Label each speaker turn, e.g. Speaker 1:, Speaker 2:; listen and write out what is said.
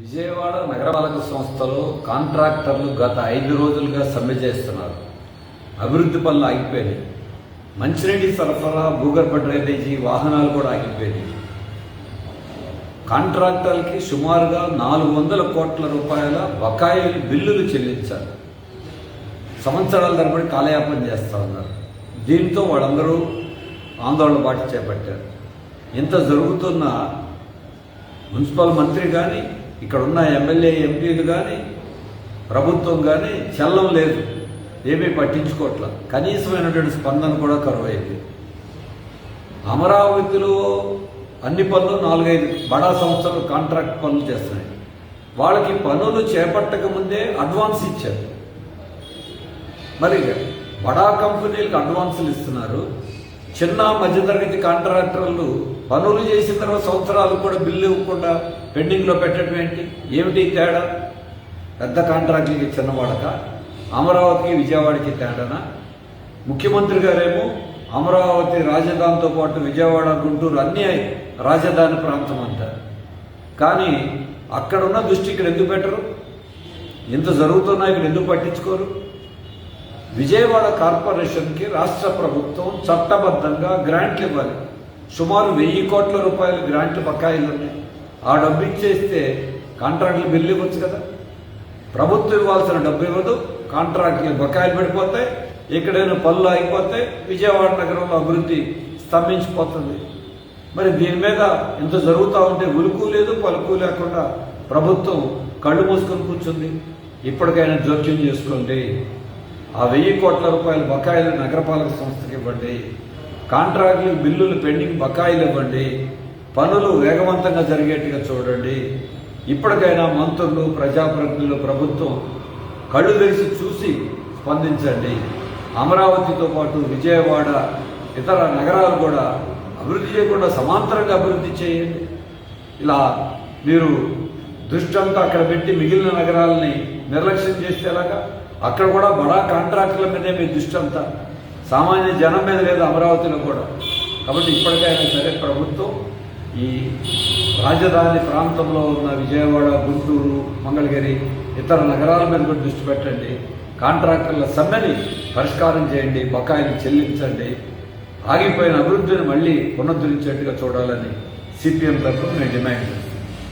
Speaker 1: విజయవాడ నగరపాలక సంస్థలో కాంట్రాక్టర్లు గత 5 రోజులుగా సమ్మె చేస్తున్నారు. అభివృద్ధి పనులు ఆగిపోయినాయి. మంచినీటి సరఫరా, భూగర్భ డ్రైనేజీ, వాహనాలు కూడా ఆగిపోయినాయి. కాంట్రాక్టర్లకి సుమారుగా 400 కోట్ల రూపాయల బకాయిలు బిల్లులు చెల్లించారు. సంవత్సరాల తరబడి కాలయాపన చేస్తూ ఉన్నారు. దీంతో వాళ్ళందరూ ఆందోళన బాట చేపట్టారు. ఇంత జరుగుతున్న మున్సిపల్ మంత్రి కానీ, ఇక్కడ ఉన్న ఎమ్మెల్యే ఎంపీలు కానీ, ప్రభుత్వం కానీ చల్లం లేదు, ఏమీ పట్టించుకోవట్ల. కనీసమైనటువంటి స్పందన కూడా కరువైంది. అమరావతిలో అన్ని పనులు 4-5 బడా సంస్థలు కాంట్రాక్ట్ పనులు చేస్తున్నాయి. వాళ్ళకి పనులు చేపట్టక ముందే అడ్వాన్స్ ఇచ్చారు. మరి బడా కంపెనీలకు అడ్వాన్సులు ఇస్తున్నారు. చిన్న మధ్యతరగతి కాంట్రాక్టర్లు పనులు చేసిన తర్వాత సంవత్సరాలు కూడా బిల్లు ఇవ్వకుండా పెండింగ్లో పెట్టడం ఏంటి? ఏమిటి తేడా? పెద్ద కాంట్రాక్టులకి చిన్నవాడక, అమరావతికి విజయవాడకి తేడానా? ముఖ్యమంత్రి గారేమో అమరావతి రాజధానితో పాటు విజయవాడ, గుంటూరు అన్నీ రాజధాని ప్రాంతం అంటారు. కానీ అక్కడున్న దృష్టి ఇక్కడ ఎందుకు పెట్టరు? ఇంత జరుగుతున్నా ఇక్కడ ఎందుకు పట్టించుకోరు? విజయవాడ కార్పొరేషన్కి రాష్ట్ర ప్రభుత్వం చట్టబద్ధంగా గ్రాంట్లు ఇవ్వాలి. సుమారు 1000 కోట్ల రూపాయల గ్రాంట్లు బకాయిలు ఉన్నాయి. ఆ డబ్బు ఇచ్చేస్తే కాంట్రాక్టులు బిల్లు ఇవ్వచ్చు కదా. ప్రభుత్వం ఇవ్వాల్సిన డబ్బు ఇవ్వదు, కాంట్రాక్టులు బకాయిలు పడిపోతాయి, ఎక్కడైనా పనులు ఆగిపోతాయి, విజయవాడ నగరంలో అభివృద్ధి స్తంభించిపోతుంది. మరి దీని మీద ఇంత జరుగుతూ ఉంటే ఉలుకు లేదు, పలుకు లేకుండా ప్రభుత్వం కళ్ళు మూసుకొని కూర్చుంది. ఇప్పటికైనా జోక్యం చేసుకోండి. ఆ 1000 కోట్ల రూపాయల బకాయిలు నగరపాలక సంస్థకి ఇవ్వండి. కాంట్రాక్టులు బిల్లులు పెండింగ్ బకాయిలు ఇవ్వండి. పనులు వేగవంతంగా జరిగేట్టుగా చూడండి. ఇప్పటికైనా మంత్రులు, ప్రజాప్రతినిధులు, ప్రభుత్వం కళ్ళు తెరిచి చూసి స్పందించండి. అమరావతితో పాటు విజయవాడ, ఇతర నగరాలు కూడా అభివృద్ధి చేయకుండా సమాంతరంగా అభివృద్ధి చేయండి. ఇలా మీరు దృష్టి అంతా అక్కడ పెట్టి మిగిలిన నగరాలని నిర్లక్ష్యం చేస్తే ఎలాగా? అక్కడ కూడా బడా కాంట్రాక్టుల మీదే మీ దృష్టి అంతా, సామాన్య జనం మీద లేదు అమరావతిలో కూడా. కాబట్టి ఇప్పటికైనా సరే ప్రభుత్వం ఈ రాజధాని ప్రాంతంలో ఉన్న విజయవాడ, గుంటూరు, మంగళగిరి, ఇతర నగరాల మీద కూడా దృష్టి పెట్టండి. కాంట్రాక్టర్ల సమ్మెని పరిష్కారం చేయండి, బకాయిలు చెల్లించండి. ఆగిపోయిన అభివృద్ధిని మళ్ళీ పునరుద్ధరించేట్టుగా చూడాలని సిపిఎం తరఫున నేను డిమాండ్